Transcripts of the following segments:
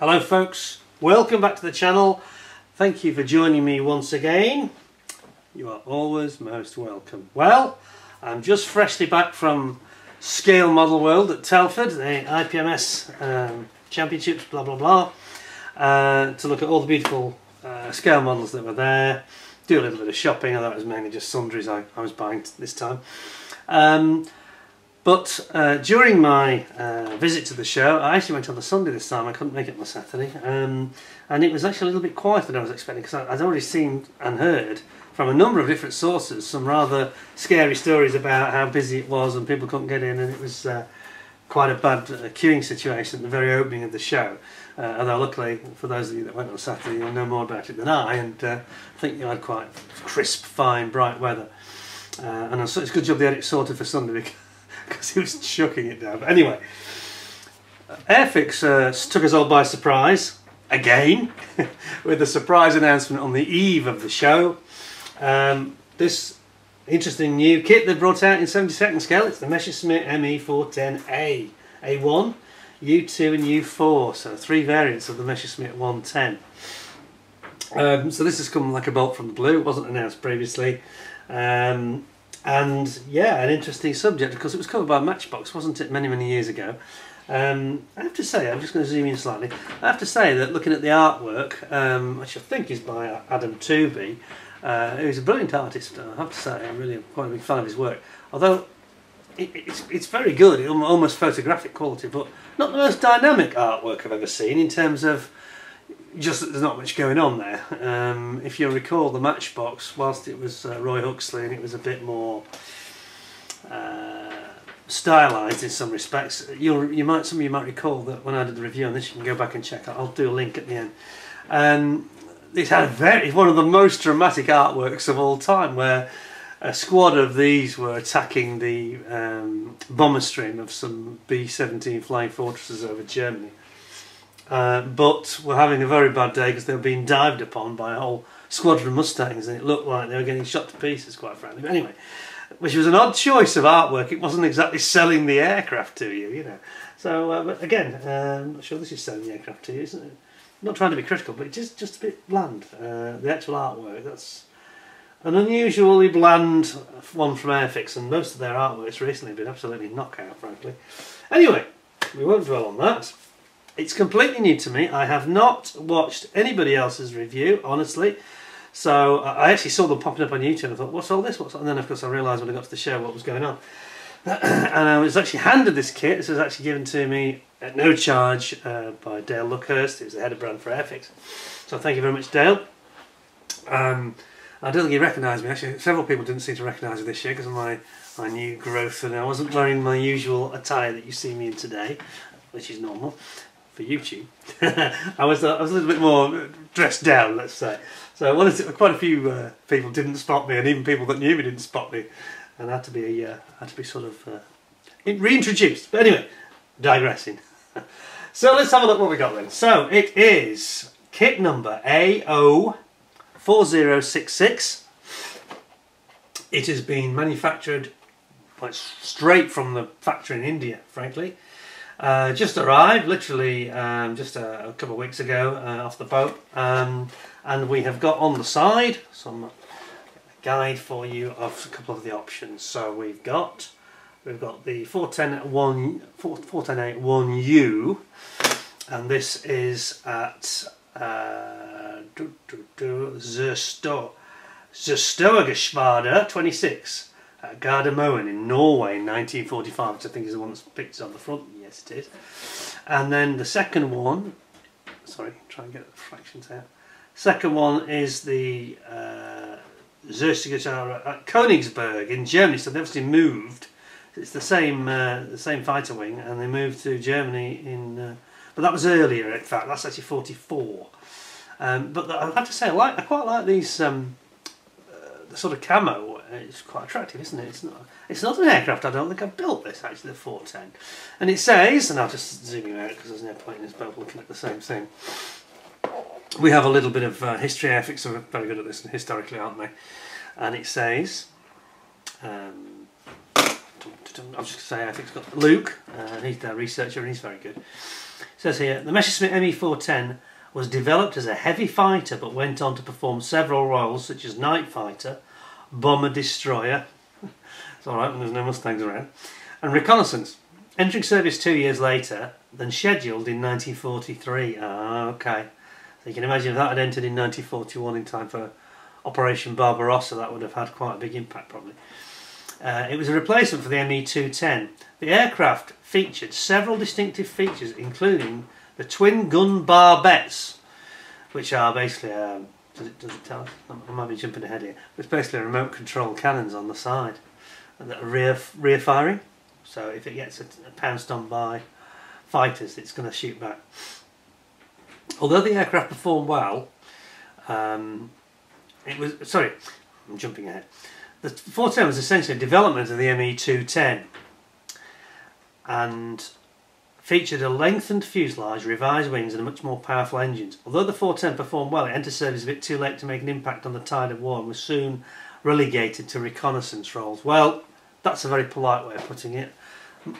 Hello folks, welcome back to the channel. Thank you for joining me once again. You are always most welcome. Well, I'm just freshly back from Scale Model World at Telford, the IPMS Championships, blah blah blah, to look at all the beautiful scale models that were there, do a little bit of shopping, although it was mainly just sundries I was buying this time. But during my visit to the show, I actually went on the Sunday this time. I couldn't make it on the Saturday, and it was actually a little bit quieter than I was expecting, because I'd already seen and heard from a number of different sources some rather scary stories about how busy it was and people couldn't get in, and it was quite a bad queuing situation at the very opening of the show. Although luckily, for those of you that went on Saturday, you'll know more about it than I, and I think you had quite crisp, fine, bright weather. And it's a good job they had it sorted for Sunday, because he was chucking it down. But anyway, Airfix took us all by surprise, again, with a surprise announcement on the eve of the show. This interesting new kit they brought out in 72nd scale. It's the Me410A-1, U2 and U4, so 3 variants of the Me410. So this has come like a bolt from the blue. It wasn't announced previously. And yeah, an interesting subject, because it was covered by Matchbox, wasn't it, many years ago. I have to say, I'm just going to zoom in slightly, I have to say that looking at the artwork, which I think is by Adam Tooby, who's a brilliant artist, I have to say, I'm really quite a big fan of his work. Although it's very good, almost photographic quality, but not the most dynamic artwork I've ever seen, in terms of just that there's not much going on there. If you recall the Matchbox, whilst it was Roy Huxley and it was a bit more stylised in some respects, some of you might recall that when I did the review on this, you can go back and check out. I'll do a link at the end. It had one of the most dramatic artworks of all time, where a squad of these were attacking the bomber stream of some B-17 flying fortresses over Germany. But were having a very bad day because they were being dived upon by a whole squadron of Mustangs, and it looked like they were getting shot to pieces, quite frankly. But anyway, which was an odd choice of artwork. It wasn't exactly selling the aircraft to you, you know. So, but again, I'm not sure this is selling the aircraft to you, isn't it? I'm not trying to be critical, but it's just a bit bland. The actual artwork, that's an unusually bland one from Airfix, and most of their artworks recently have been absolutely knockout, frankly. Anyway, we won't dwell on that. It's completely new to me. I have not watched anybody else's review, honestly. So I actually saw them popping up on YouTube and I thought, what's all this? And then of course I realised when I got to the show what was going on. And I was actually handed this kit. This was actually given to me at no charge by Dale Luckhurst, who's the head of brand for Airfix. So thank you very much, Dale. I don't think he recognised me. Actually, several people didn't seem to recognise me this year because of my new growth, and I wasn't wearing my usual attire that you see me in today, which is normal for YouTube. I was a little bit more dressed down, let's say. So quite a few people didn't spot me, and even people that knew me didn't spot me, and I had to be sort of reintroduced. But anyway, digressing. So let's have a look what we got then. So it is kit number AO4066. It has been manufactured straight from the factory in India, frankly. Just arrived, literally just a couple of weeks ago off the boat, and we have got on the side some guide for you of a couple of the options. So we've got the 410A-1U, and this is at Zerstogeschwader 26 at Gardermoen in Norway in 1945, which I think is the one that's pictured on the front. Yes, it is. And then the second one, sorry, try and get the fractions out. Second one is the Zerstogeschwader at Königsberg in Germany. So they obviously moved. It's the same fighter wing, and they moved to Germany in. But that was earlier. In fact, that's actually 44. But I have to say, I quite like these. The sort of camo. It's quite attractive, isn't it? It's not an aircraft. I don't think I've built this, actually, the 410. And it says, and I'll just zoom you out because there's no point in us both looking at the same thing. We have a little bit of history. Airfix are very good at this historically, aren't they? And it says, I was just going to say, Airfix got Luke, he's their researcher and he's very good. says here, the Messerschmitt Me410 was developed as a heavy fighter but went on to perform several roles such as night fighter, bomber destroyer, it's alright when there's no Mustangs around, and reconnaissance, entering service 2 years later than scheduled in 1943. Ah, okay. So you can imagine if that had entered in 1941 in time for Operation Barbarossa, that would have had quite a big impact probably. It was a replacement for the Me210. The aircraft featured several distinctive features, including the twin gun barbettes, which are basically, does it tell us? I might be jumping ahead here. It's basically remote control cannons on the side that are rear firing. So if it gets pounced on by fighters, it's going to shoot back. Although the aircraft performed well, it was, sorry, I'm jumping ahead. The 410 was essentially a development of the Me210 and featured a lengthened fuselage, revised wings and a much more powerful engines. Although the 410 performed well, it entered service a bit too late to make an impact on the tide of war and was soon relegated to reconnaissance roles. Well, that's a very polite way of putting it.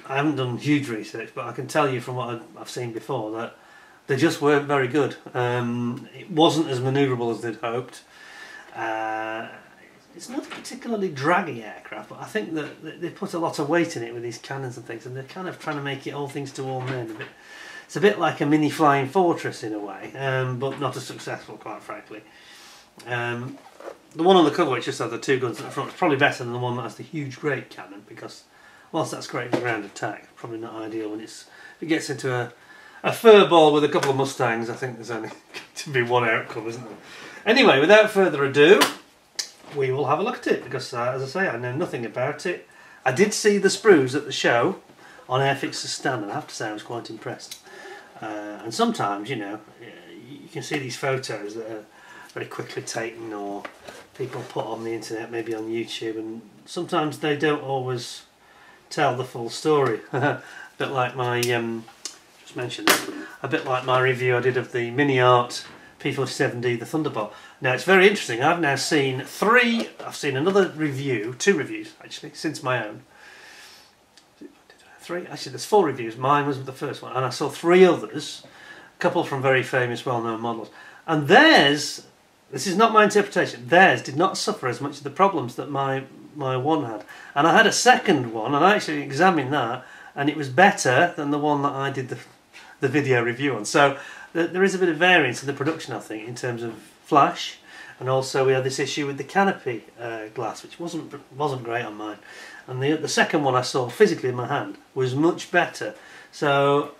I haven't done huge research, but I can tell you from what I've seen before that they just weren't very good. It wasn't as manoeuvrable as they'd hoped. It's not a particularly draggy aircraft, but I think that they put a lot of weight in it with these cannons and things, and they're kind of trying to make it all things to all men. It's a bit like a mini flying fortress in a way, but not as successful, quite frankly. The one on the cover, which just has the two guns at the front, is probably better than the one that has the huge great cannon, because whilst that's great for ground attack, probably not ideal when if it gets into a fur ball with a couple of Mustangs. I think there's only going to be one outcome, isn't there? Anyway, without further ado, we will have a look at it, because as I say, I know nothing about it. I did see the sprues at the show on Airfix's stand, and I have to say I was quite impressed. And sometimes, you know, you can see these photos that are very quickly taken, or people put on the internet, maybe on YouTube, and sometimes they don't always tell the full story. A bit like my, just mentioned that, a bit like my review I did of the Mini Art P47D, the Thunderbolt. Now it's very interesting, I've now seen I've seen another review, 2 reviews actually, since my own. 3? Actually there's 4 reviews, mine was the first one, and I saw 3 others, a couple from very famous, well-known models. And theirs, this is not my interpretation, theirs did not suffer as much of the problems that my one had. And I had a second one, and I actually examined that, and it was better than the one that I did the video review on. So there is a bit of variance in the production, I think, in terms of flash, and also we had this issue with the canopy glass, which wasn't great on mine. And the second one I saw physically in my hand was much better. So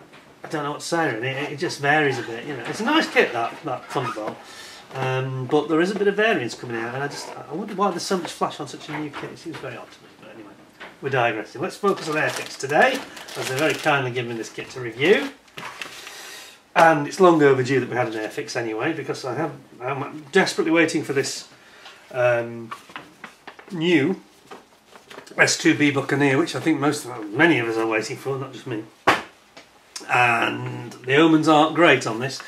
I don't know what to say really. It just varies a bit. You know, it's a nice kit, that Thunderbolt, but there is a bit of variance coming out, and I wonder why there's so much flash on such a new kit. It seems very odd to me. But anyway, we're digressing. Let's focus on Airfix today, as they're very kindly given me this kit to review. And it's long overdue that we had an Airfix anyway, because I'm desperately waiting for this new S2B Buccaneer, which I think many of us are waiting for, not just me. And the omens aren't great on this.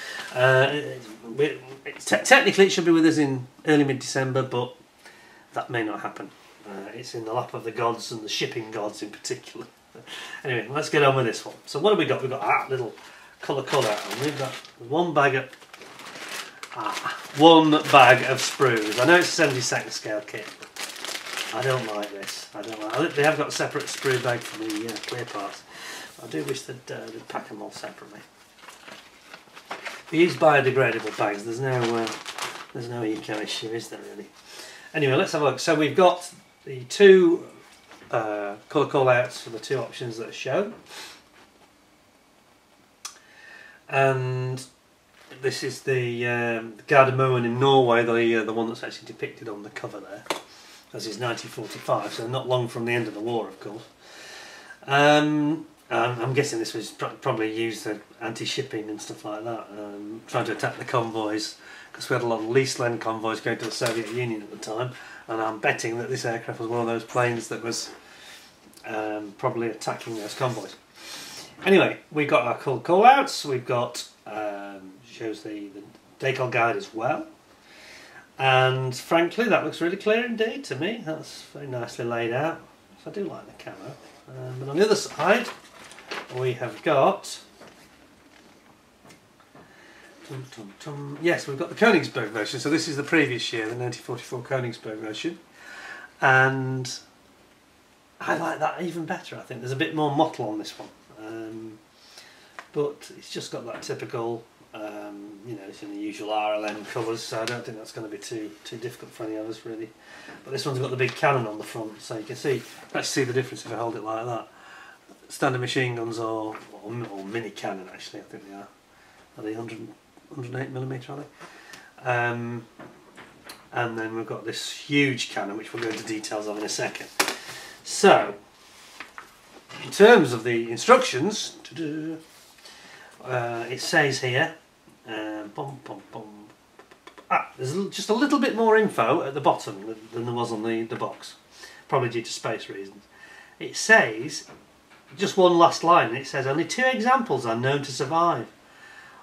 Technically it should be with us in early mid-December, but that may not happen. It's in the lap of the gods, and the shipping gods in particular. Anyway, let's get on with this one. So what have we got? We've got that little colour cutout, and we've got one bag of sprues. I know it's a 72nd scale kit, but I don't like this. They have got a separate sprue bag for the clear parts. I do wish they'd pack them all separately. We use biodegradable bags. There's no eco issue, is there really? Anyway, let's have a look. So we've got the 2 colour call-outs for the 2 options that are shown. And this is the Gardermoen in Norway, the one that's actually depicted on the cover there, as is 1945, so not long from the end of the war, of course. I'm guessing this was probably used for anti-shipping and stuff like that, trying to attack the convoys, because we had a lot of lease-lend convoys going to the Soviet Union at the time, and I'm betting that this aircraft was one of those planes that was probably attacking those convoys. Anyway, we've got our call-outs, we've got, shows the decal guide as well, and frankly that looks really clear indeed to me. That's very nicely laid out, so I do like the camo. But on the other side we have got Yes, we've got the Königsberg version. So this is the previous year, the 1944 Königsberg version, and I like that even better. I think there's a bit more mottle on this one, but it's just got that typical, you know, it's in the usual RLM colours, so I don't think that's going to be too difficult for any of us really. But this one's got the big cannon on the front, so you can see, let's see the difference if I hold it like that. Standard machine guns or mini cannon actually, I think they are. Are they 108mm, are they? And then we've got this huge cannon, which we'll go into details of in a second. So, in terms of the instructions, it says here, there's just a little bit more info at the bottom than there was on the box, probably due to space reasons. It says, just one last line, and it says only 2 examples are known to survive.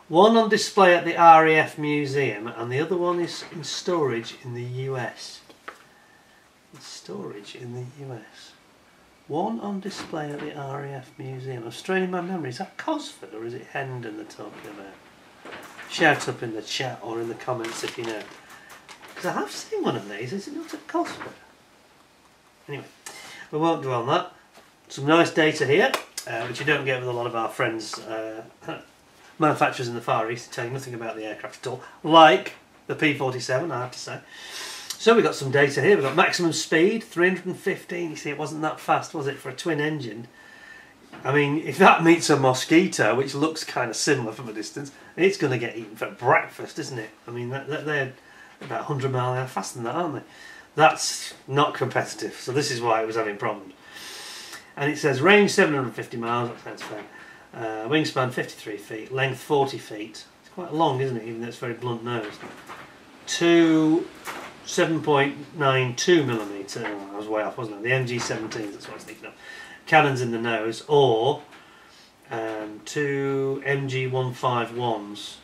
One on display at the RAF Museum, and the other one is in storage in the US. In storage in the US. One on display at the RAF Museum. I'm straining my memory. Is that Cosford or is it Hendon they're talking about? Shout up in the chat or in the comments if you know. Because I have seen one of these. Is it not at Cosford? Anyway, we won't dwell on that. Some nice data here, which you don't get with a lot of our friends. Manufacturers in the Far East tell you nothing about the aircraft at all, like the P47, I have to say. So we've got some data here. We've got maximum speed, 315. You see, it wasn't that fast, was it, for a twin engine? I mean, if that meets a Mosquito, which looks kind of similar from a distance, it's going to get eaten for breakfast, isn't it? I mean, they're about 100 mile an hour faster than that, aren't they? That's not competitive, so this is why it was having problems. And it says range 750 miles, that sounds fair. Wingspan 53 feet, length 40 feet. It's quite long, isn't it, even though it's very blunt nosed. To 7.92mm. I was way off, wasn't I? The MG17s, that's what I was thinking of. Cannons in the nose, or 2 MG151s.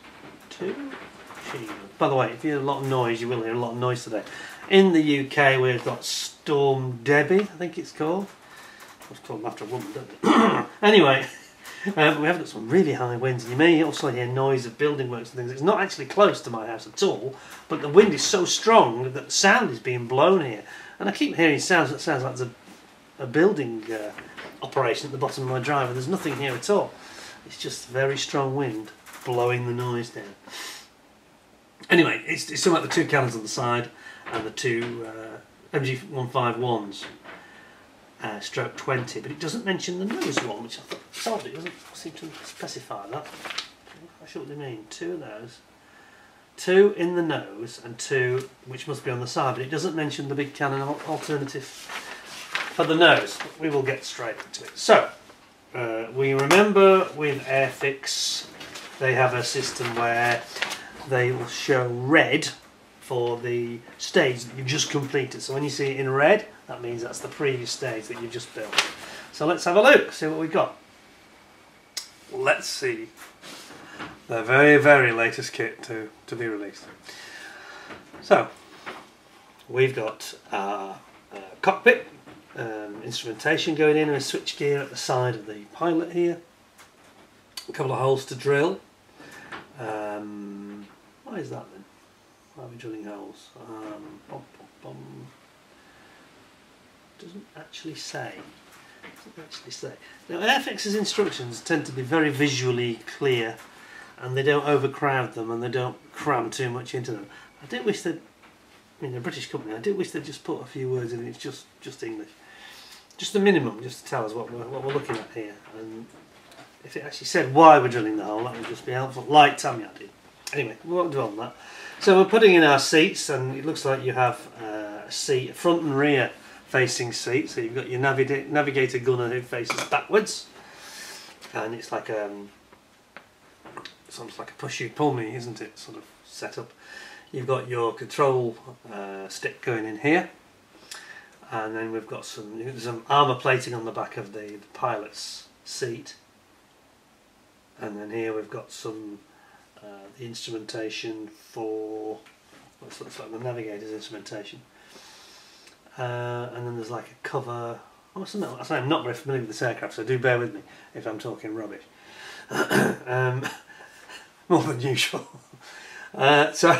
By the way, if you hear a lot of noise, you will hear a lot of noise today. In the UK, we've got Storm Debbie, I think it's called. It's called after a woman, don't it? Anyway. We have got some really high winds, and you may also hear noise of building works and things. It's not actually close to my house at all, but the wind is so strong that the sound is being blown here. And I keep hearing sounds that sounds like there's a building operation at the bottom of my drive, and there's nothing here at all. It's just very strong wind blowing the noise down. Anyway, it's something like the 2 cannons on the side and the 2 MG151s. Stroke 20, but it doesn't mention the nose one, which I thought solved. It doesn't seem to specify that. I sure what they mean. 2 of those, 2 in the nose, and 2 which must be on the side, but it doesn't mention the big cannon alternative for the nose. But we will get straight into it. So, we remember with Airfix, they have a system where they will show red for the stage that you've just completed. So when you see it in red, that means that's the previous stage that you've just built. So let's have a look, see what we've got. Let's see the very, very latest kit to be released. So, we've got our cockpit, instrumentation going in, and a switch gear at the side of the pilot here. A couple of holes to drill. Why is that then? Why are we drilling holes? Doesn't actually say. Now, Airfix's instructions tend to be very visually clear, and they don't overcrowd them, and they don't cram too much into them. I do wish that, I mean, a British company, I do wish they'd just put a few words in. It's just English, just the minimum, just to tell us what we're looking at here. And if it actually said why we're drilling the hole, that would just be helpful, like Tamiya did. Anyway, we won't dwell on that. So we're putting in our seats, and it looks like you have a seat, front and rear facing seat. So you've got your navigator gunner who faces backwards, and it's like it's almost like a push you pull me, isn't it? Sort of set up. You've got your control stick going in here, and then we've got some armour plating on the back of the pilot's seat, and then here we've got some the instrumentation for what looks like the navigator's instrumentation, and then there's like a cover. I must admit, I'm not very familiar with this aircraft, so do bear with me if I'm talking rubbish. more than usual. So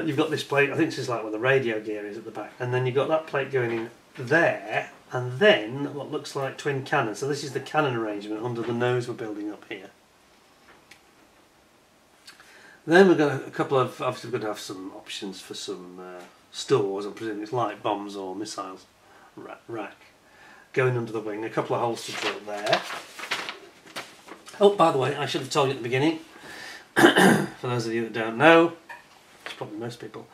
you've got this plate, I think this is like where the radio gear is at the back, and then you've got that plate going in there, and then what looks like twin cannons. So this is the cannon arrangement under the nose we're building up here. Then we've got a couple of, obviously we're going to have some options for some stores, I presume it's light bombs or missiles rack going under the wing, a couple of holes to drill there. Oh, by the way, I should have told you at the beginning, for those of you that don't know, it's probably most people,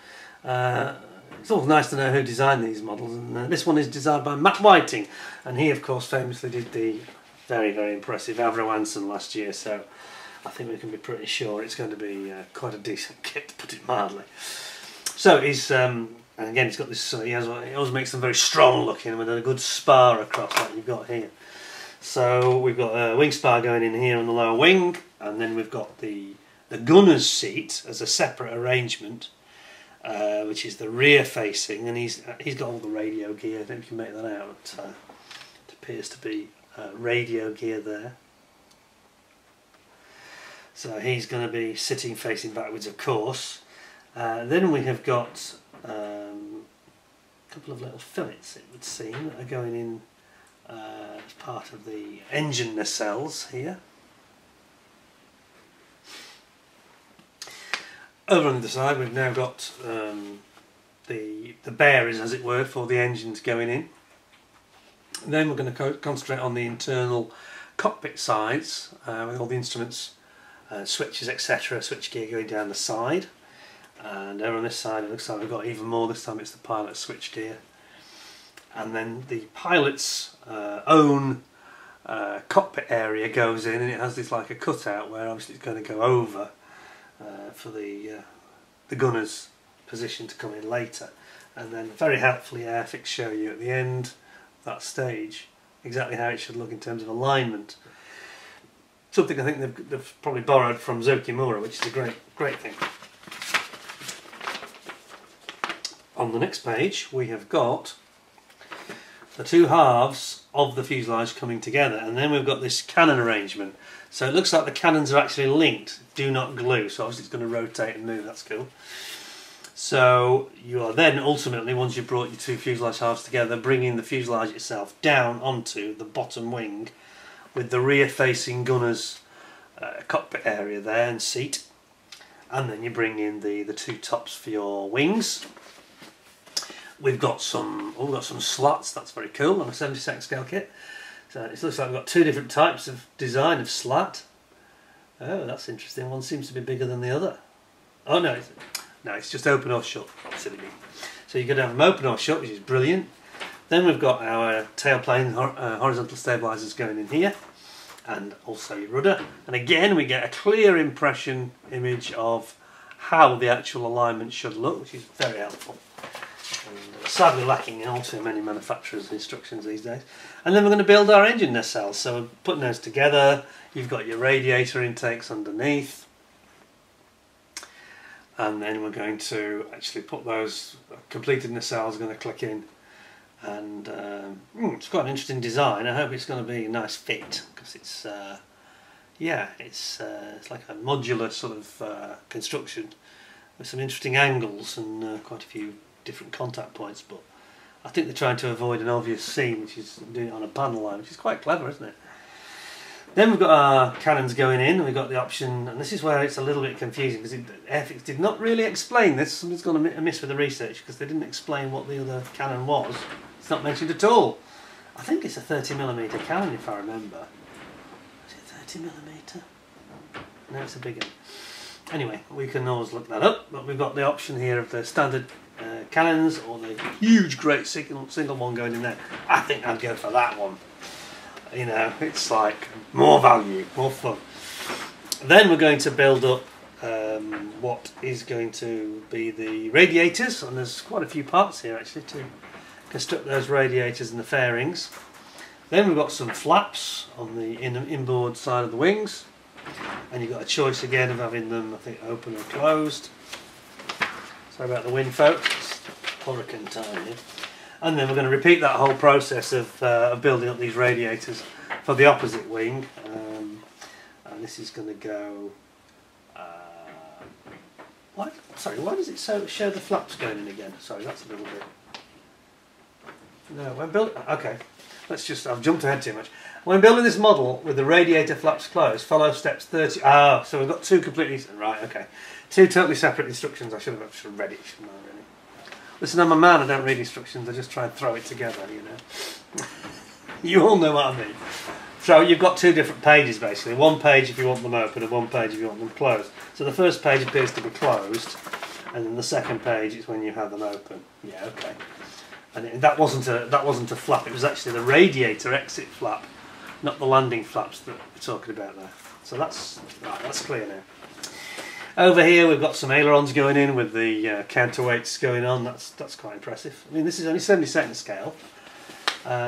it's always nice to know who designed these models, and this one is designed by Matt Whiting, and he of course famously did the very, very impressive Avro Anson last year, so I think we can be pretty sure it's going to be quite a decent kit, to put it mildly. So he's, and again he's got this, he always makes them very strong looking with a good spar across like you've got here. So we've got a wing spar going in here on the lower wing, and then we've got the gunner's seat as a separate arrangement, which is the rear facing, and he's got all the radio gear. I don't know if you can make that out. It appears to be radio gear there. So he's going to be sitting facing backwards, of course. Then we have got a couple of little fillets, it would seem, that are going in as part of the engine nacelles here. Over on the other side we've now got the bearings, as it were, for the engines going in. And then we're going to concentrate on the internal cockpit sides with all the instruments, switches, etc., switch gear going down the side. And over on this side it looks like we've got even more. This time it's the pilot switch gear. And then the pilot's own cockpit area goes in, and it has this like a cutout where obviously it's going to go over for the gunner's position to come in later. And then very helpfully Airfix show you at the end of that stage exactly how it should look in terms of alignment. Something I think they've probably borrowed from Zokimura, which is a great thing. On the next page we have got the two halves of the fuselage coming together, and then we've got this cannon arrangement. So it looks like the cannons are actually linked, do not glue, so obviously it's going to rotate and move, that's cool. So you are then ultimately, once you've brought your two fuselage halves together, bringing the fuselage itself down onto the bottom wing with the rear facing gunner's cockpit area there and seat, and then you bring in the two tops for your wings. We've got some slots, that's very cool, on a 70 scale kit. So it looks like we've got two different types of design of slat. Oh, that's interesting. One seems to be bigger than the other. Oh no, it's just open or shut. Silly me. So you could have them open or shut, which is brilliant. Then we've got our tailplane horizontal stabilisers going in here, and also your rudder. And again, we get a clear image of how the actual alignment should look, which is very helpful. And sadly lacking in all too many manufacturers' instructions these days. And then we're going to build our engine nacelles. So we're putting those together. You've got your radiator intakes underneath, and then we're going to actually put those completed nacelles. Going to click in, and it's quite an interesting design. I hope it's going to be a nice fit, because it's yeah, it's like a modular sort of construction with some interesting angles and quite a few different contact points, but I think they're trying to avoid an obvious seam, which is doing it on a panel line, which is quite clever, isn't it? Then we've got our cannons going in, and we've got the option, and this is where it's a little bit confusing, because Airfix did not really explain this. Something's gone amiss with the research, because they didn't explain what the other cannon was. It's not mentioned at all. I think it's a 30mm cannon, if I remember. Is it 30mm? No, it's a big one. Anyway, we can always look that up, but we've got the option here of the standard cannons, or the huge great single one going in there. I think I'd go for that one. You know, it's like more value, more fun. Then we're going to build up what is going to be the radiators, and there's quite a few parts here actually to construct those radiators and the fairings. Then we've got some flaps on the inboard side of the wings, and you've got a choice again of having them, I think, open or closed. Sorry about the wind, folks, it's hurricane time here. And then we're going to repeat that whole process of building up these radiators for the opposite wing. And this is going to go Why? Sorry, why does it show the flaps going in again? Sorry, that's a little bit. No, when building. Okay, let's just. I've jumped ahead too much. When building this model with the radiator flaps closed, follow steps 30. Ah, so we've got two completely. Right, okay. Two totally separate instructions. I should have read it, shouldn't I, really? Listen, I'm a man, I don't read instructions, I just try and throw it together, you know. You all know what I mean. So you've got two different pages basically. One page if you want them open and one page if you want them closed. So the first page appears to be closed, and then the second page is when you have them open. Yeah, okay. And that wasn't a flap, it was actually the radiator exit flap, not the landing flaps that we're talking about there. So that's clear now. Over here we've got some ailerons going in with the counterweights going on. That's quite impressive. I mean, this is only 72nd scale.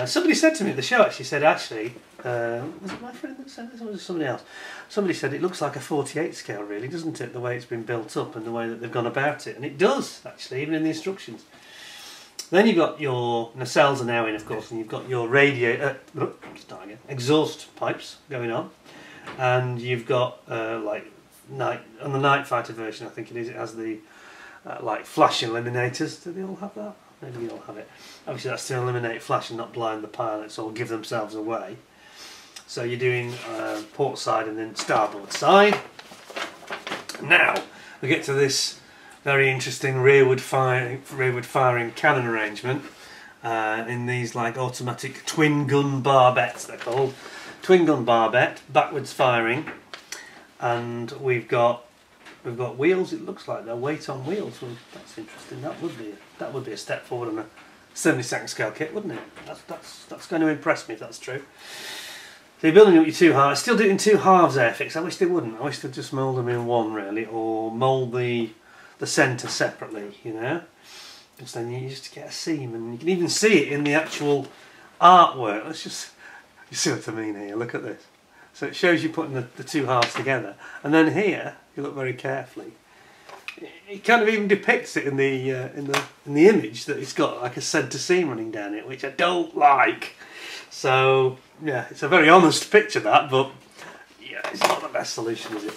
Somebody said to me at the show, actually said, was it my friend that said this or was it somebody else? Somebody said it looks like a 48 scale really, doesn't it, the way it's been built up and the way that they've gone about it. And it does, actually, even in the instructions. Then you've got your nacelles are now in, of course, and you've got your exhaust pipes going on, and you've got like on the night fighter version, I think it has the like flash eliminators. Do they all have that? Maybe they all have it. Obviously, that's to eliminate flash and not blind the pilots or give themselves away. So you're doing port side and then starboard side. Now we get to this very interesting rearward firing cannon arrangement in these like automatic twin gun barbettes, they're called. Twin gun barbette, backwards firing, and we've got wheels. It looks like they're weight on wheels. Well, that's interesting. That would be a step forward on a 72nd scale kit, wouldn't it? That's going to impress me if that's true. So you're building up your two halves. Still doing two halves Airfix. I wish they wouldn't. I wish they'd just mould them in one really, or mould the centre separately, you know, because then you just get a seam, and you can even see it in the actual artwork. You see what I mean here, look at this. So it shows you putting the two halves together, and then here, if you look very carefully, it kind of even depicts it in the image that it's got like a centre seam running down it, which I don't like. So yeah, it's a very honest picture that, but yeah, it's not the best solution, is it?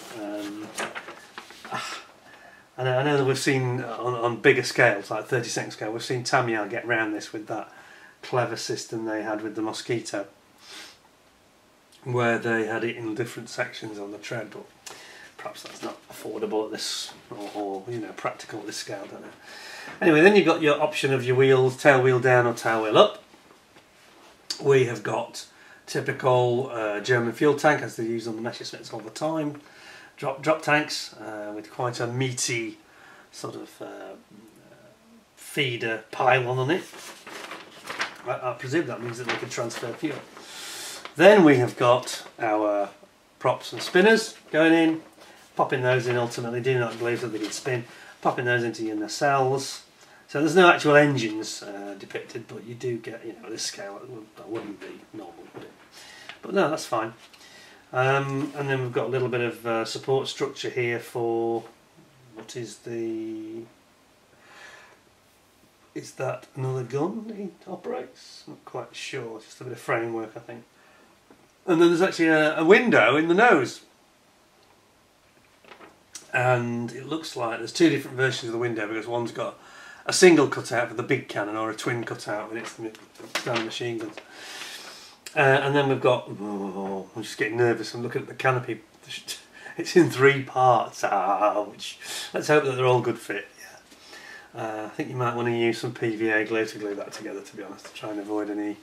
I know that we've seen on bigger scales, like 32nd scale, we've seen Tamiya get round this with that clever system they had with the Mosquito, where they had it in different sections on the tread, but perhaps that's not affordable at this, or you know, practical at this scale, I don't know. Anyway, then you've got your option of your wheels, tail wheel down or tail wheel up. We have got typical German fuel tank, as they use on the Messerschmitts all the time. Drop tanks with quite a meaty sort of feeder pylon on it. I presume that means that they can transfer fuel. Then we have got our props and spinners going in, popping those in ultimately, do not glue so they can spin, popping those into your nacelles. So there's no actual engines depicted, but you do get, you know, this scale, that wouldn't be normal, would it? But no, that's fine. And then we've got a little bit of support structure here for, what is that another gun that he operates? I'm not quite sure, just a bit of framework I think. And then there's actually a window in the nose. And it looks like there's two different versions of the window, because one's got a single cutout for the big cannon or a twin cutout with its standard machine guns. And then we've got, I'm just getting nervous, I'm looking at the canopy, it's in 3 parts, ouch. Let's hope that they're all good fit, yeah. I think you might want to use some PVA glue to glue that together, to be honest, to try and avoid any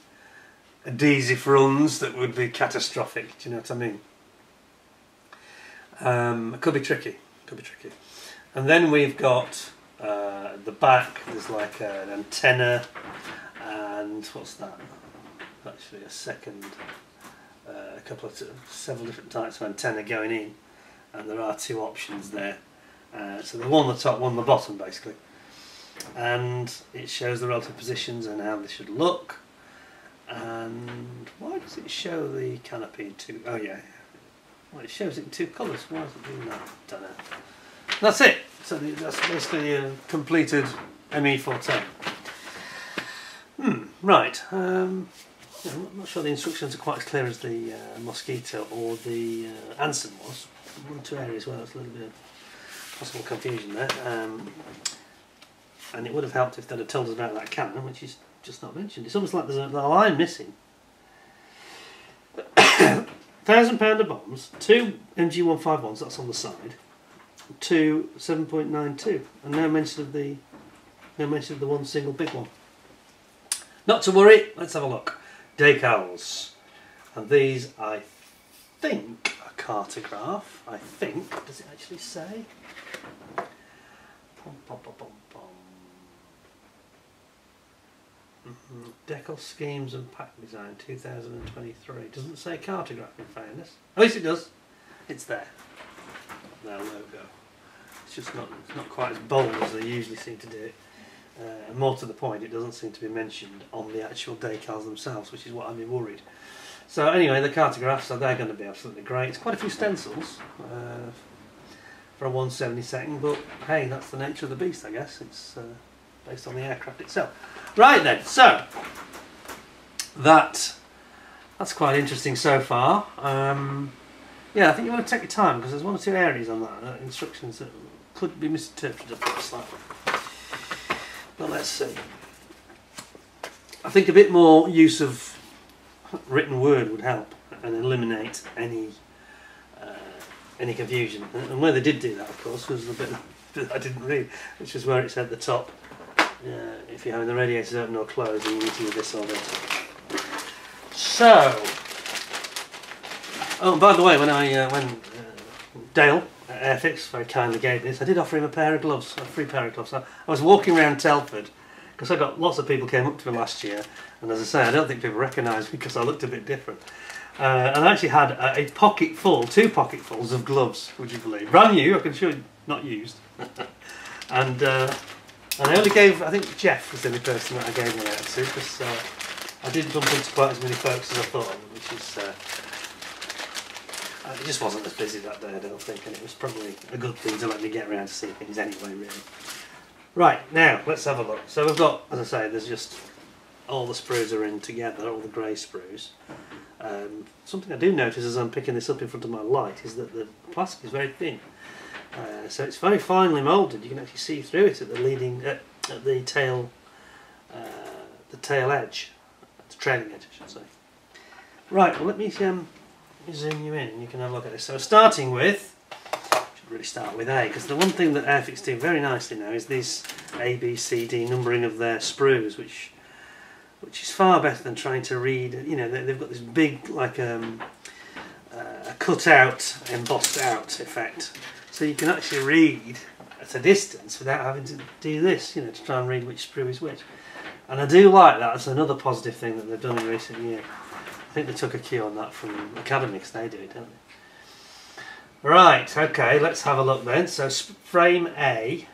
adhesive runs that would be catastrophic, do you know what I mean? It could be tricky, And then we've got the back, there's like an antenna, and what's that? Actually a second, several different types of antenna going in, and there are 2 options there. So the one on the top, one on the bottom basically, and it shows the relative positions and how they should look. And why does it show the canopy in 2? Oh yeah, well, it shows it in 2 colours. Why is it doing that? Don't know. That's it. So that's basically a completed Me410. Right. I'm not sure the instructions are quite as clear as the Mosquito or the Anson was. 1 or 2 areas where that's a little bit possible confusion there. And it would have helped if they'd have told us about that cannon, which is just not mentioned. It's almost like there's a line missing. £1,000 of bombs, 2 MG151s, that's on the side, 2 7.92, and no mention of the one single big one. Not to worry, let's have a look. Decals, and these I think are cartograph. I think. Does it actually say? Pom, pom, pom, pom, pom. Decal schemes and pack design 2023. Doesn't say cartograph in fairness. At least it does. It's there. Their logo. It's just not quite as bold as they usually seem to do it. And more to the point, it doesn't seem to be mentioned on the actual decals themselves, which is what I'm worried. So anyway, the cartographs, so they're going to be absolutely great. It's quite a few stencils for a 1/72nd, but hey, that's the nature of the beast, I guess. It's based on the aircraft itself. Right then, so that's quite interesting so far. Yeah, I think you want to take your time because there's one or two areas on that instructions that could be misinterpreted slightly. But let's see. I think a bit more use of written word would help and eliminate any confusion. And where they did do that, of course, was the bit that I didn't read, which is where it said at the top. If you're having the radiators open or closed, then you need to do this or this. So, oh, by the way, when Dale at Airfix very kindly gave this, I did offer him a pair of gloves, a free pair of gloves. I was walking around Telford because I got lots of people came up to me last year, and as I say, I don't think people recognised me because I looked a bit different. And I actually had a pocket full, 2 pocketfuls of gloves, would you believe? Brand new, I can assure you, not used. And I only gave, I think Jeff was the only person that I gave one out to, because I didn't bump into quite as many folks as I thought, which is, it just wasn't as busy that day, I don't think, and it was probably a good thing to let me get around to see things anyway, really. Right, now, let's have a look. So we've got, as I say, there's just, all the sprues are in together, all the grey sprues. Something I do notice as I'm picking this up in front of my light is that the plastic is very thin. So it's very finely moulded. You can actually see through it at the leading, at the tail edge, the trailing edge, I should say. Right. Well, let me zoom you in, and you can have a look at this. So, starting with, should really start with A, because the one thing that Airfix do very nicely now is this A, B, C, D numbering of their sprues, which is far better than trying to read. You know, they've got this big, like a cut out, embossed out effect. So you can actually read at a distance without having to do this, you know, to try and read which sprue is which. And I do like that. That's another positive thing that they've done in recent years. I think they took a cue on that from Academics. They do it, don't they? Right, okay, let's have a look then. So frame A.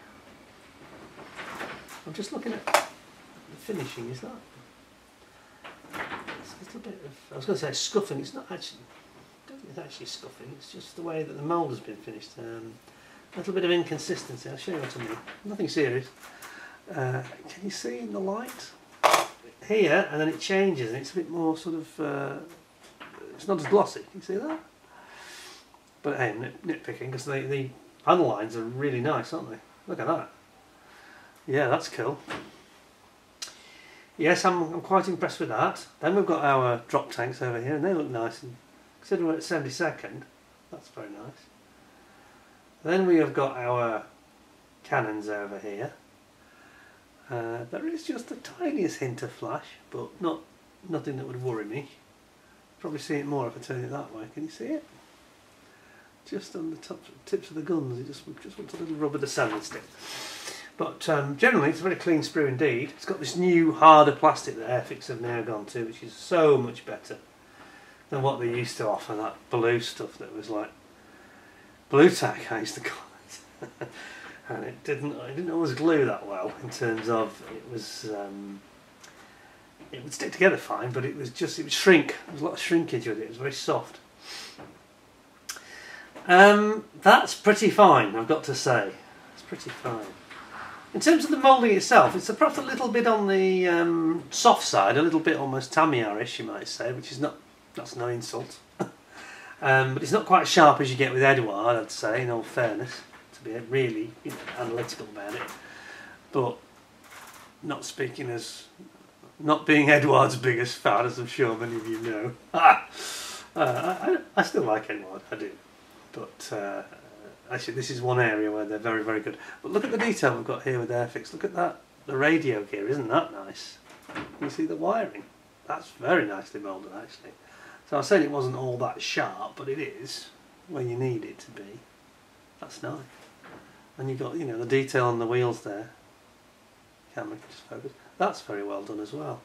I'm just looking at the finishing, is that? It's a little bit of, I was going to say scuffing, it's not actually. It's actually scuffing, it's just the way that the mould has been finished. A little bit of inconsistency, I'll show you what I mean. Nothing serious. Can you see in the light? Here, and then it changes, and it's a bit more sort of, it's not as glossy, can you see that? But hey, nitpicking, because the panel lines are really nice, aren't they? Look at that. Yeah, that's cool. Yes, I'm quite impressed with that. Then we've got our drop tanks over here, and they look nice. And considering we're at 72nd, that's very nice. Then we have got our cannons over here. There is just the tiniest hint of flash, but nothing that would worry me. Probably see it more if I turn it that way. Can you see it? Just on the tips of the guns, it just wants a little rub of the sanding stick. But generally, it's a very clean sprue indeed. It's got this new harder plastic that Airfix have now gone to, which is so much better than what they used to offer. That blue stuff that was like blue tack, I used to call it. And it didn't always glue that well in terms of it would stick together fine, but it would shrink. There was a lot of shrinkage with it. It was very soft. That's pretty fine, I've got to say. It's pretty fine. In terms of the moulding itself, it's perhaps a little bit on the soft side, a little bit almost Tamiya-ish, you might say, which is that's no insult. But it's not quite as sharp as you get with Edouard, I'd say, in all fairness to be really, you know, analytical about it. But not being Edward's biggest fan, as I'm sure many of you know. I still like Edward, I do. But actually, this is one area where they're very, very good. But look at the detail we've got here with Airfix. Look at that, the radio gear. Isn't that nice? You see the wiring? That's very nicely moulded, actually. So I was saying it wasn't all that sharp, but it is where you need it to be. That's nice. And you've got, you know, the detail on the wheels there. Camera can just focus. That's very well done as well.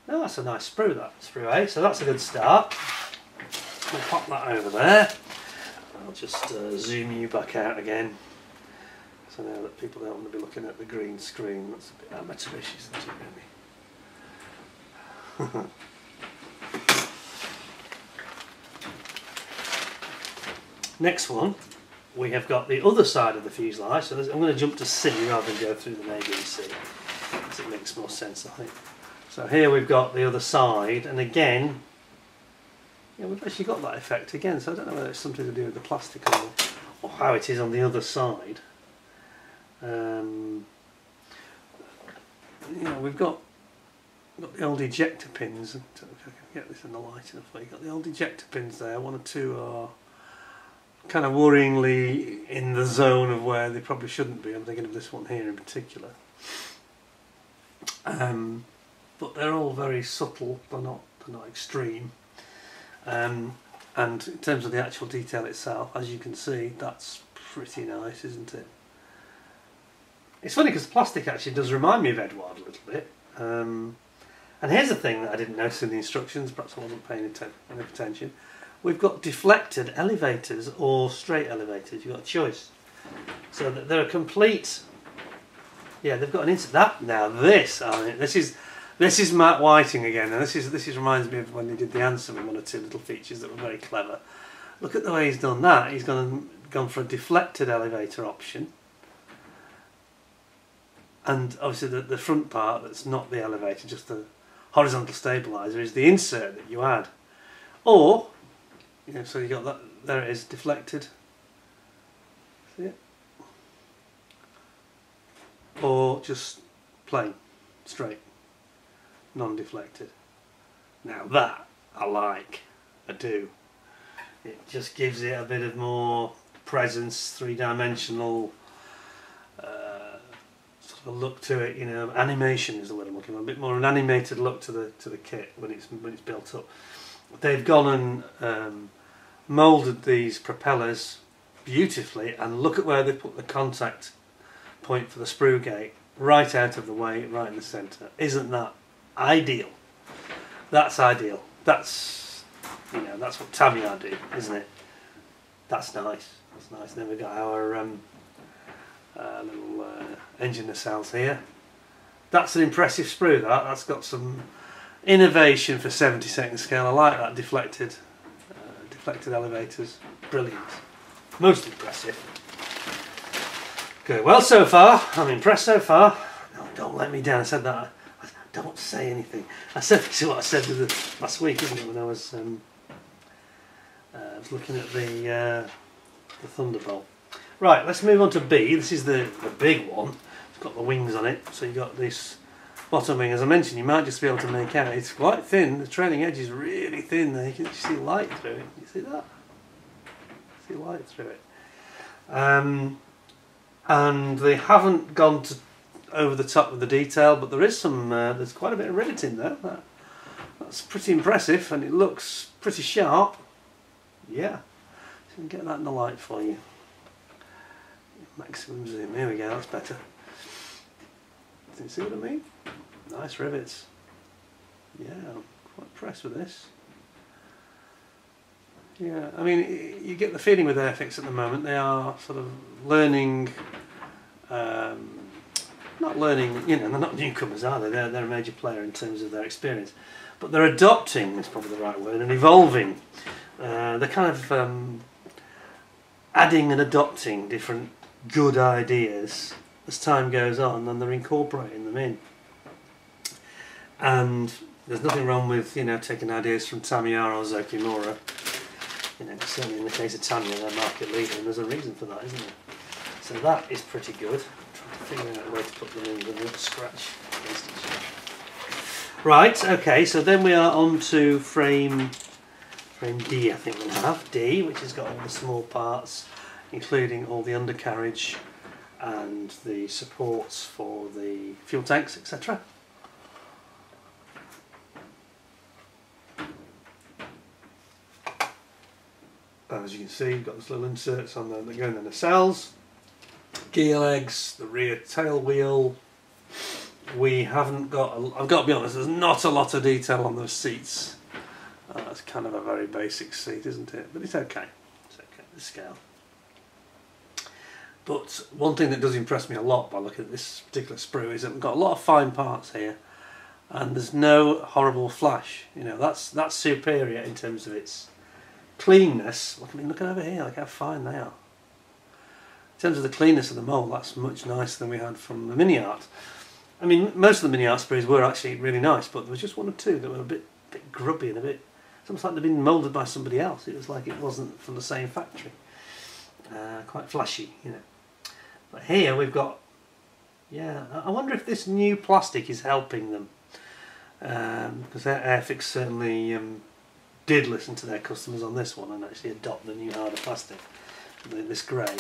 No, that's a nice sprue, that sprue A. So that's a good start. We'll pop that over there. I'll just zoom you back out again. So now that people don't want to be looking at the green screen, that's a bit amateurish, isn't it, really? Next one, we have got the other side of the fuselage. So I'm going to jump to C rather than go through the navy and C, because it makes more sense, I think. So here we've got the other side, and again, yeah, we've actually got that effect again. So I don't know whether it's something to do with the plastic or how it is on the other side. You know, we've got the old ejector pins. If I can get this in the light enough, you've got the old ejector pins there. One or two are kind of worryingly in the zone of where they probably shouldn't be. I'm thinking of this one here in particular. But they're all very subtle. They're not extreme. And in terms of the actual detail itself, as you can see, that's pretty nice, isn't it? It's funny because the plastic actually does remind me of Edward a little bit. And here's the thing that I didn't notice in the instructions, perhaps I wasn't paying enough attention. We've got deflected elevators or straight elevators. You've got a choice. So that they're a complete. Yeah, they've got an that now. This is Matt Whiting again. And this reminds me of when he did the answer with one or two little features that were very clever. Look at the way he's done that. He's gone for a deflected elevator option. And obviously the front part that's not the elevator, just the horizontal stabilizer, is the insert that you add. Or, you know, so you got that, there it is, deflected. See it? Or just plain, straight, non-deflected. Now that I like, I do. It just gives it a bit of more presence, three-dimensional sort of look to it. You know, animation is the word I'm looking for. A bit more an animated look to the kit when it's built up. They've gone and moulded these propellers beautifully, and look at where they put the contact point for the sprue gate, right out of the way, right in the centre. Isn't that ideal? That's ideal. That's, you know, that's what Tamiya do, isn't it? That's nice. That's nice. Then we've got our little engine nacelles here. That's an impressive sprue. That's got some innovation for 72nd scale. I like that deflected elevators. Brilliant. Most impressive. Good. Well, so far I'm impressed so far. No, don't let me down. I said that. I don't say anything. I said this is what I said last week, isn't it? When I was looking at the Thunderbolt. Right. Let's move on to B. This is the big one. It's got the wings on it. So you got this bottom wing. As I mentioned, you might just be able to make out. It's quite thin. The trailing edge is really thin. There you can see light through it. You see that? See light through it. And they haven't gone over the top with the detail, but there is some. There's quite a bit of riveting there. That's pretty impressive, and it looks pretty sharp. Yeah, so we can get that in the light for you. Maximum zoom. Here we go. That's better. Do you see what I mean? Nice rivets. Yeah, I'm quite impressed with this. Yeah, I mean, you get the feeling with Airfix at the moment they are sort of learning, not learning, you know, they're not newcomers, are they? They're a major player in terms of their experience, but they're adopting, is probably the right word, and evolving. They're kind of adding and adopting different good ideas as time goes on, and they're incorporating them in. And there's nothing wrong with, you know, taking ideas from Tamiya or Zokimura You know, certainly in the case of Tamiya, they're market leader, and there's a reason for that, isn't there? So that is pretty good. I'm trying to figure out a way to put them in with a little scratch against each other. Right, okay, so then we are on to frame D, I think we'll have. D, which has got all the small parts, including all the undercarriage and the supports for the fuel tanks, etc. As you can see, you've got those little inserts on there that go in the nacelles, gear legs, the rear tail wheel. We haven't got, I've got to be honest, there's not a lot of detail on those seats. It's kind of a very basic seat, isn't it? But it's okay. It's okay, the scale. But one thing that does impress me a lot by looking at this particular sprue is that we've got a lot of fine parts here, and there's no horrible flash. You know, that's superior in terms of its cleanness. Look over here, look how fine they are. In terms of the cleanness of the mould, that's much nicer than we had from the Mini Art. I mean, most of the Mini Art sprues were actually really nice, but there was just one or two that were a bit grubby and a bit, it's almost like they'd been moulded by somebody else. It was like it wasn't from the same factory. Quite flashy, you know. But here we've got, yeah, I wonder if this new plastic is helping them, because Airfix certainly did listen to their customers on this one and actually adopt the new harder plastic. This grey,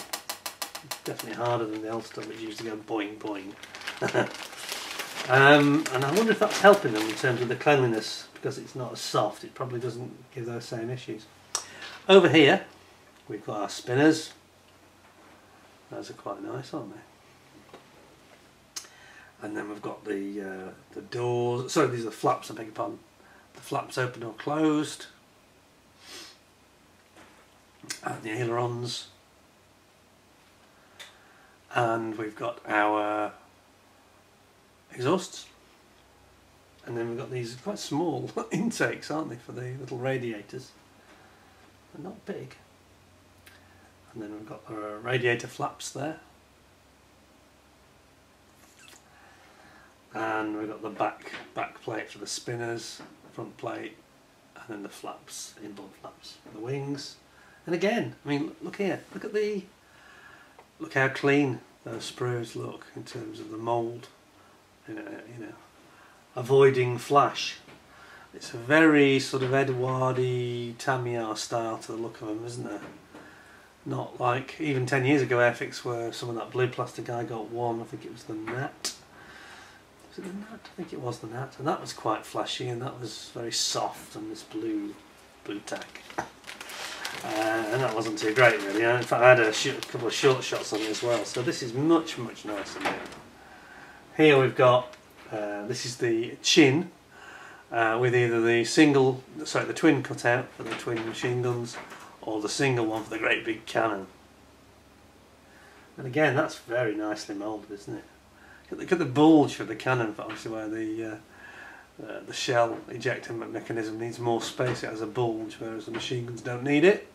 definitely harder than the old stuff which used to go boing boing. And I wonder if that's helping them in terms of the cleanliness, because it's not as soft, it probably doesn't give those same issues. Over here we've got our spinners. Those are quite nice, aren't they? And then we've got the doors, sorry, these are the flaps, I beg your pardon. The flaps open or closed. And the ailerons. And we've got our exhausts. And then we've got these quite small intakes, aren't they, for the little radiators. They're not big. And then we've got our radiator flaps there. And we've got the back plate for the spinners, front plate, and then the flaps, inboard flaps for the wings. And again, I mean, look here, look how clean those sprues look in terms of the mould. You know, avoiding flash. It's a very sort of Edwardy Tamiya style to the look of them, isn't there? Not like even 10 years ago, Airfix were some of that blue plastic. I got one, I think it was the Nat. Was it the Nat? I think it was the Nat, and that was quite flashy, and that was very soft, and this blue tack. And that wasn't too great really. In fact, I had a couple of short shots on it as well, so this is much nicer now. Here we've got, this is the chin, with either the twin cutout for the twin machine guns, or the single one for the great big cannon. And again, that's very nicely moulded, isn't it? Look at the bulge for the cannon, for obviously where the shell ejecting mechanism needs more space. It has a bulge, whereas the machine guns don't need it.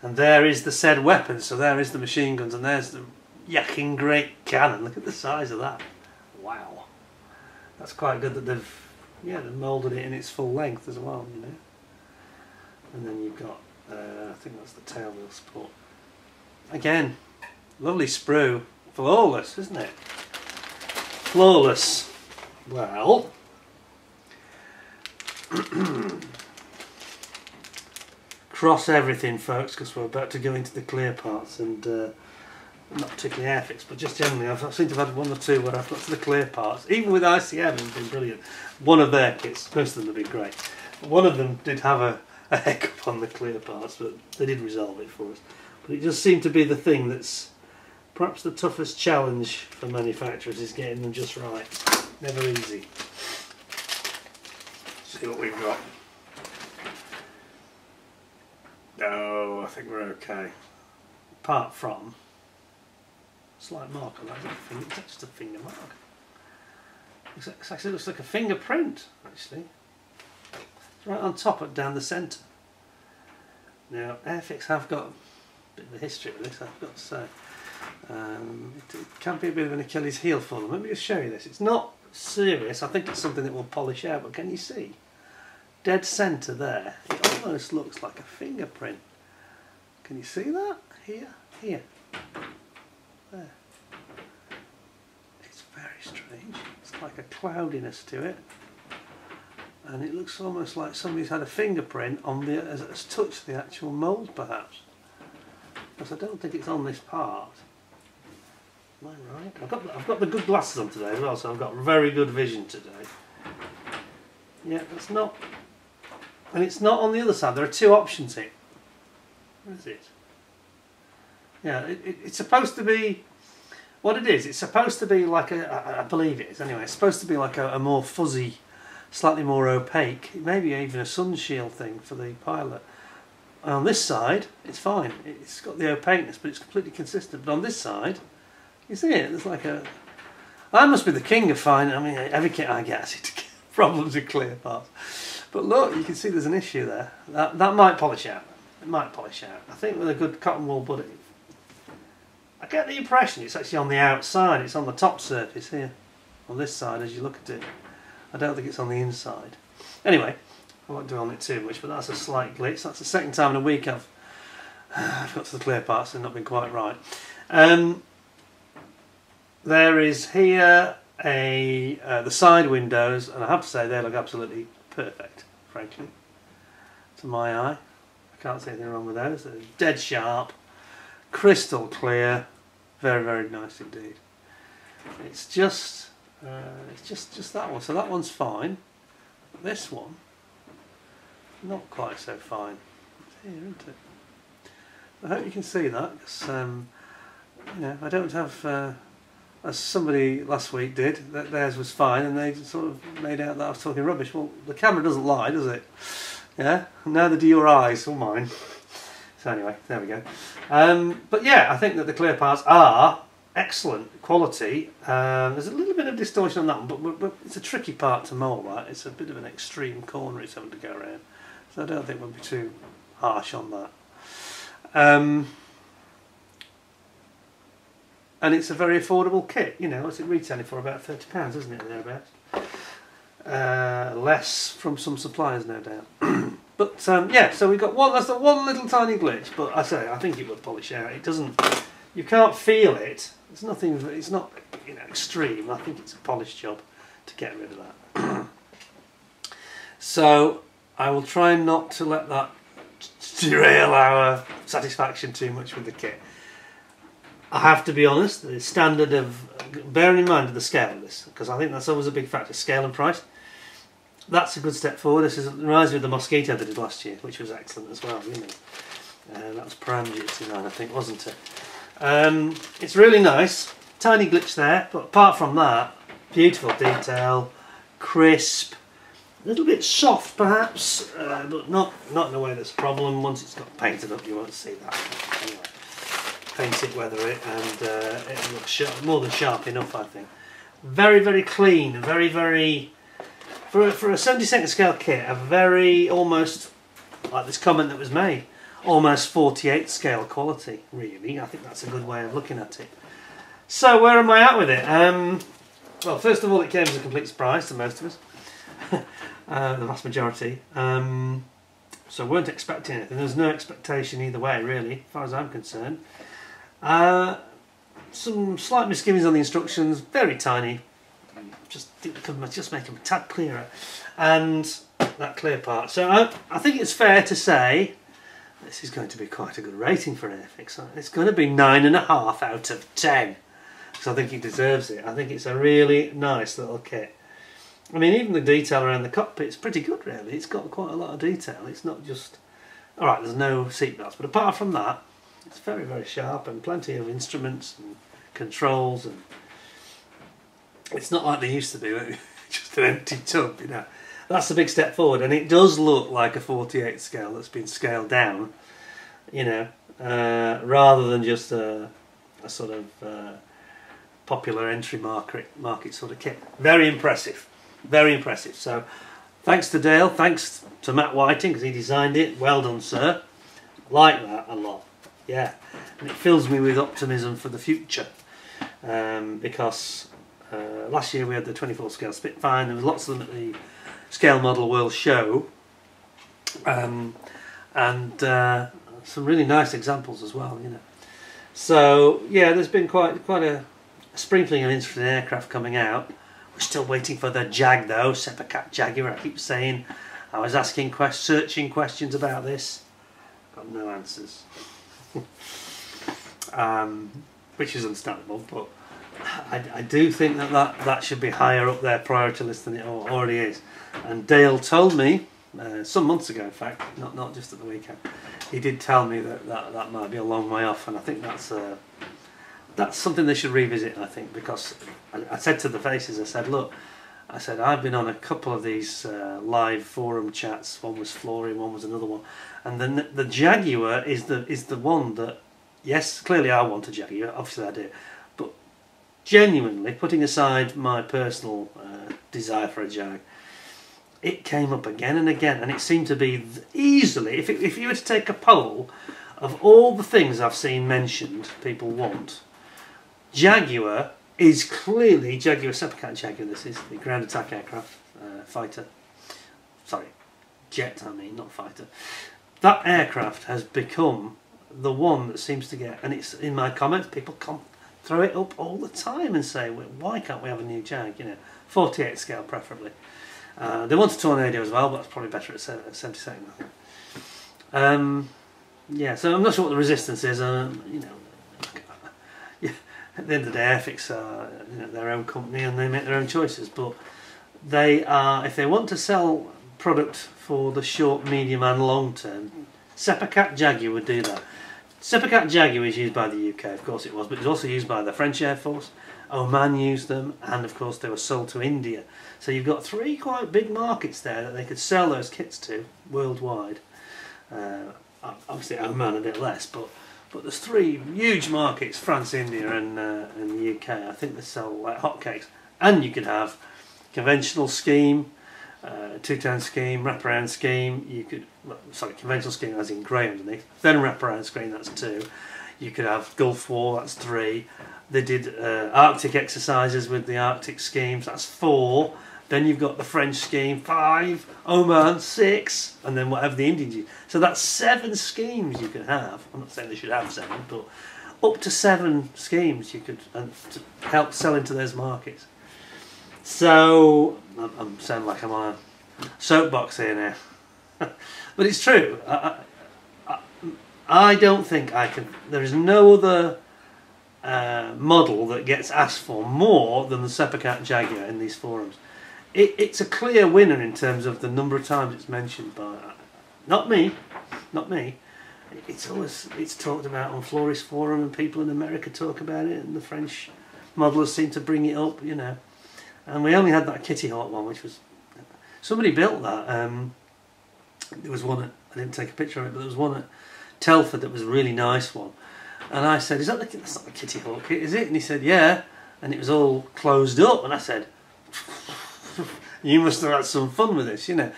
And there is the said weapon. So there is the machine guns, and there's the yakking great cannon. Look at the size of that. Wow, that's quite good that they've moulded it in its full length as well, you know. And then you've got, I think that's the tail wheel support. Again, lovely sprue, flawless, isn't it? Flawless. Well, cross everything, folks, because we're about to go into the clear parts, and not particularly Airfix, but just generally, I seem to have had one or two where I've got to the clear parts. Even with ICM, it's been brilliant. One of their kits, most of them have been great. One of them did have a hiccup on the clear parts, but they did resolve it for us. But it just seemed to be the thing that's perhaps the toughest challenge for manufacturers, is getting them just right. Never easy. See what we've got. Oh, I think we're okay. Apart from slight mark on that. It's just a finger mark. It actually looks like a fingerprint, actually. It's right on top and down the centre. Now, Airfix have got a bit of a history with this, I've got to say. It can be a bit of an Achilles heel for them. Let me just show you this. It's not serious. I think it's something that will polish out, but can you see? Dead centre there. It almost looks like a fingerprint. Can you see that? Here, here, there. It's very strange. It's like a cloudiness to it, and it looks almost like somebody's had a fingerprint on the has touched the actual mould, perhaps. Because I don't think it's on this part. Am I right? I've got the good glasses on today as well, so I've got very good vision today. Yeah, it's not, and it's not on the other side. There are two options here. What is it? Yeah, it's supposed to be, what it is, it's supposed to be like I believe it is anyway, it's supposed to be like a more fuzzy, slightly more opaque, maybe even a sun shield thing for the pilot. And on this side, it's fine. It's got the opaqueness, but it's completely consistent. But on this side, you see it, there's like a, I must be the king of finding, I mean, every kit I get has problems with clear parts. But look, you can see there's an issue there. That might polish out. It might polish out. I think with a good cotton wool buddy. I get the impression it's actually on the outside. It's on the top surface here. On this side as you look at it. I don't think it's on the inside. Anyway, I won't dwell on it too much, but that's a slight glitch. That's the second time in a week I've got to the clear parts and not been quite right. There is here the side windows, and I have to say they look absolutely perfect, frankly, to my eye. I can't see anything wrong with those. They're dead sharp, crystal clear, very, very nice indeed. It's just that one. So that one's fine. This one, not quite so fine. It's here, isn't it? I hope you can see that, because you know, I don't have. As somebody last week did, that theirs was fine, and they sort of made out that I was talking rubbish. Well, the camera doesn't lie, does it? Yeah, neither do your eyes or mine. So anyway, there we go. But yeah, I think that the clear parts are excellent quality. There's a little bit of distortion on that one, but it's a tricky part to mould. That it's a bit of an extreme corner it's having to go around, so I don't think we'll be too harsh on that. And it's a very affordable kit, you know, what's it retailing for? About £30, isn't it, thereabouts? Less from some suppliers, no doubt. But yeah, so we've got one, that's the one little tiny glitch, but I say, I think it would polish out. It doesn't, you can't feel it. It's nothing, it's not, you know, extreme. I think it's a polished job to get rid of that. So I will try not to let that derail our satisfaction too much with the kit. I have to be honest, the standard of, bearing in mind the scale of this, because I think that's always a big factor, scale and price. That's a good step forward. This reminds me of the Mosquito they did last year, which was excellent as well, you know. That was Paramjit's design, I think, wasn't it? It's really nice, tiny glitch there, but apart from that, beautiful detail, crisp, a little bit soft perhaps, but not in a way that's a problem. Once it's got painted up, you won't see that. Anyway. Paint it, weather it, and it looks sharp, more than sharp enough, I think. Very, very clean, very, very, for a 72nd scale kit, a very, almost, like this comment that was made, almost 48th scale quality, really. I think that's a good way of looking at it. So, where am I at with it? Well, first of all, it came as a complete surprise to most of us, the vast majority. So, weren't expecting anything. There's no expectation either way, really, as far as I'm concerned. Some slight misgivings on the instructions, very tiny, just make them a tad clearer, and that clear part. So I think it's fair to say this is going to be quite a good rating for Airfix. It's going to be 9.5 out of 10, because I think it deserves it. I think it's a really nice little kit. I mean, even the detail around the cockpit is pretty good, really. It's got quite a lot of detail. It's not just, alright, there's no seatbelts, but apart from that, it's very, very sharp, and plenty of instruments and controls, and it's not like they used to be, just an empty tub, you know. That's a big step forward, and it does look like a 48th scale that's been scaled down, you know, rather than just a sort of popular entry market sort of kit. Very impressive, very impressive. So thanks to Dale, thanks to Matt Whiting, because he designed it. Well done, sir. Like that a lot. Yeah, and it fills me with optimism for the future, because last year we had the 24 scale Spitfire, and there was lots of them at the Scale Model World Show, and some really nice examples as well, you know. So yeah, there's been quite a sprinkling of interesting aircraft coming out. We're still waiting for the Jag though, Seppacat Jaguar. I keep saying, I was asking searching questions about this, got no answers. Which is understandable, but I do think that should be higher up their priority list than it already is. And Dale told me some months ago, in fact, not just at the weekend, he did tell me that might be a long way off, and I think that's something they should revisit. I think, because I said to the faces, I said, look, I said, I've been on a couple of these live forum chats. One was Flory, one was another one, and then the Jaguar is the one that, yes, clearly I want a Jaguar, obviously I do, but genuinely, putting aside my personal desire for a Jag, it came up again and again, and it seemed to be easily, if you were to take a poll of all the things I've seen mentioned people want, Jaguar is clearly, Jaguar Seppacat Jaguar, this is the ground attack aircraft, fighter, sorry, jet I mean, not fighter. That aircraft has become the one that seems to get, and it's in my comments, people throw it up all the time and say, well, why can't we have a new Jag, you know, 48 scale preferably. They want a Tornado as well, but that's probably better at 72nd, I think. Yeah, so I'm not sure what the resistance is. You know, yeah, at the end of the day, Airfix are, you know, their own company and they make their own choices. But they are, if they want to sell product for the short, medium, and long term, Seppacat Jaguar would do that. Seppacat Jaguar is used by the UK, of course it was, but it was also used by the French Air Force. Oman used them, and of course they were sold to India. So you've got three quite big markets there that they could sell those kits to worldwide. Obviously Oman a bit less, but there's three huge markets: France, India, and the UK. I think they sell like hotcakes. And you could have conventional scheme, two-tone scheme, wraparound scheme. You could, sorry, conventional scheme as in grey underneath. Then wraparound scheme, that's 2. You could have Gulf War, that's 3. They did Arctic exercises with the Arctic schemes, that's 4. Then you've got the French scheme, 5. Oman, 6. And then whatever the Indians use. So that's 7 schemes you can have. I'm not saying they should have 7, but up to 7 schemes you could to help sell into those markets. So I'm sounding like I'm on a soapbox here now. But it's true. I don't think I can. There is no other model that gets asked for more than the Seppacat Jaguar in these forums. It's a clear winner in terms of the number of times it's mentioned by, not me. It's talked about on Flory's forum, and people in America talk about it, and the French modelers seem to bring it up, you know. And we only had that Kitty Hawk one, which was, somebody built that. There was one I didn't take a picture of it, but there was one at Telford that was a really nice one. And I said, that's not the Kitty Hawk kit, is it? And he said, yeah. And it was all closed up. And I said, you must have had some fun with this, you know.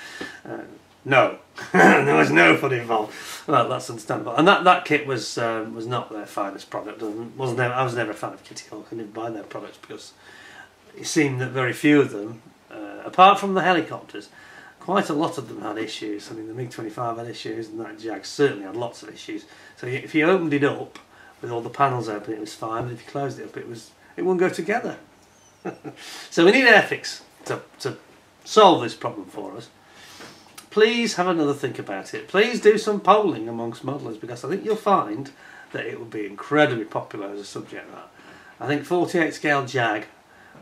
No, there was no fun involved. Well, that's understandable. And that kit was not their finest product. I was never a fan of Kitty Hawk. I didn't buy their products because it seemed that very few of them, apart from the helicopters, quite a lot of them had issues. I mean, the MiG-25 had issues, and that Jag certainly had lots of issues. So if you opened it up with all the panels open, it was fine. But if you closed it up, it wouldn't go together. So we need Airfix to solve this problem for us. Please have another think about it. Please do some polling amongst modelers, because I think you'll find that it will be incredibly popular as a subject. That I think 48 scale Jag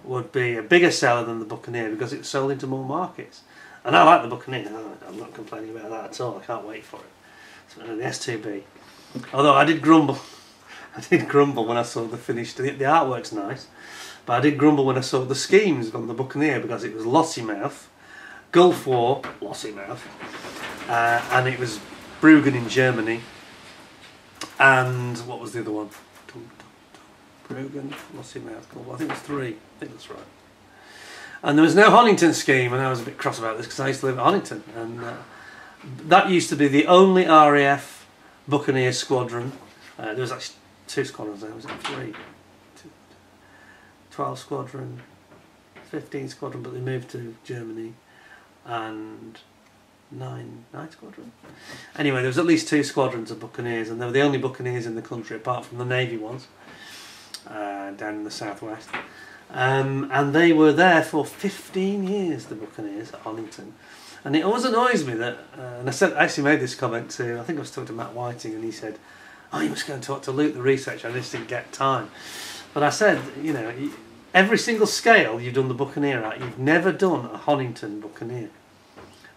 would be a bigger seller than the Buccaneer because it's sold into more markets. And I like the Buccaneer. I'm not complaining about that at all. I can't wait for it. So the S2B. Although I did grumble. I did grumble when I saw the finished. The artwork's nice, but I did grumble when I saw the schemes on the Buccaneer, because it was Lossy Mouth, Gulf War, Lossy Mouth, and it was Bruggen in Germany, and what was the other one? Bruggen, Lossy Mouth, Gulf War. I think it was 3. I think that's right. And there was no Honington scheme, and I was a bit cross about this because I used to live at Honington, and that used to be the only RAF Buccaneer squadron. There was actually 2 squadrons there, was it 3? 12 squadron, 15 squadron, but they moved to Germany, and Nine squadron. Anyway, there was at least 2 squadrons of Buccaneers, and they were the only Buccaneers in the country apart from the Navy ones down in the southwest. And they were there for 15 years, the Buccaneers at Honington. And it always annoys me that, and I actually made this comment to, I think I was talking to Matt Whiting, and he said, "Oh, you must go and talk to Luke, the researcher, I just didn't get time." But I said, you know, every single scale you've done the Buccaneer at, you've never done a Honington Buccaneer.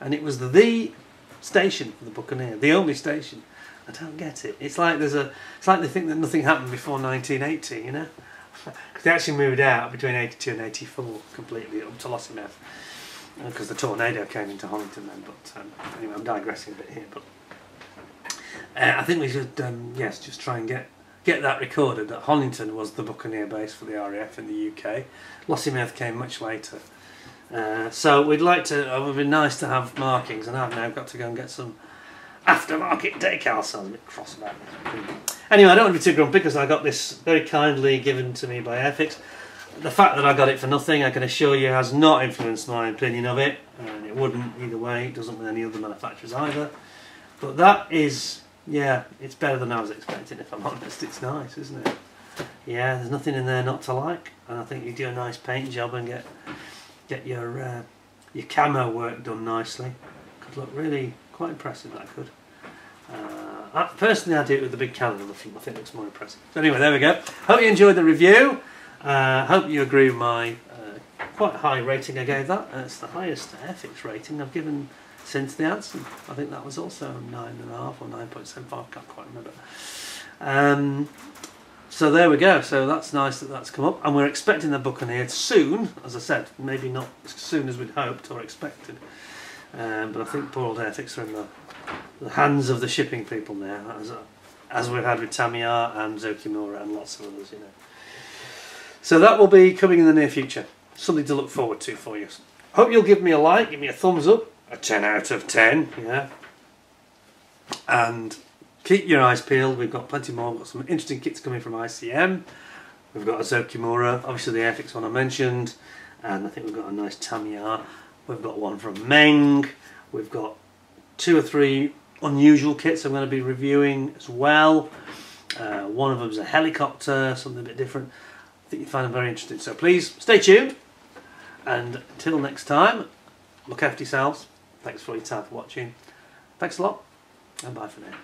And it was the station for the Buccaneer, the only station. I don't get it. It's like it's like they think that nothing happened before 1980, you know? Because they actually moved out between 82 and 84 completely up to Lossiemouth, because the tornado came into Honington then. But anyway, I'm digressing a bit here. But I think we should, yes, just try and get that recorded, that Honington was the Buccaneer base for the RAF in the UK. Lossiemouth came much later. So we'd like to, it would be nice to have markings, and I've now got to go and get some aftermarket decals, so I'm a bit cross about this. Anyway, I don't want to be too grumpy because I got this very kindly given to me by Airfix. The fact that I got it for nothing, I can assure you, has not influenced my opinion of it, and it wouldn't either way. It doesn't with any other manufacturers either. But that is, yeah, it's better than I was expecting, if I'm honest. It's nice, isn't it? Yeah, there's nothing in there not to like, and I think you do a nice paint job and get your camo work done nicely. Could look really quite impressive, that could. Personally, I do it with the big cannon on the front. I think it looks more impressive. So anyway, there we go. Hope you enjoyed the review. Hope you agree with my quite high rating I gave that. It's the highest Airfix rating I've given since the Anson. I think that was also 9.5 or 9.75, I can't quite remember. So there we go. So that's nice that that's come up, and we're expecting the Buccaneer soon. As I said, maybe not as soon as we'd hoped or expected, but I think poor old Airfix are in the hands of the shipping people now, as we've had with Tamiya and Zokimura and lots of others, you know. So that will be coming in the near future. Something to look forward to for you. Hope you'll give me a like, give me a thumbs up, a 10 out of 10, yeah. And keep your eyes peeled. We've got plenty more. We've got some interesting kits coming from ICM. We've got a Zokimura, obviously the Airfix one I mentioned, and I think we've got a nice Tamiya. We've got one from Meng. We've got 2 or 3 unusual kits I'm going to be reviewing as well. One of them is a helicopter, something a bit different. I think you find them very interesting. So please stay tuned, and until next time, look after yourselves. Thanks for your time for watching. Thanks a lot, and bye for now.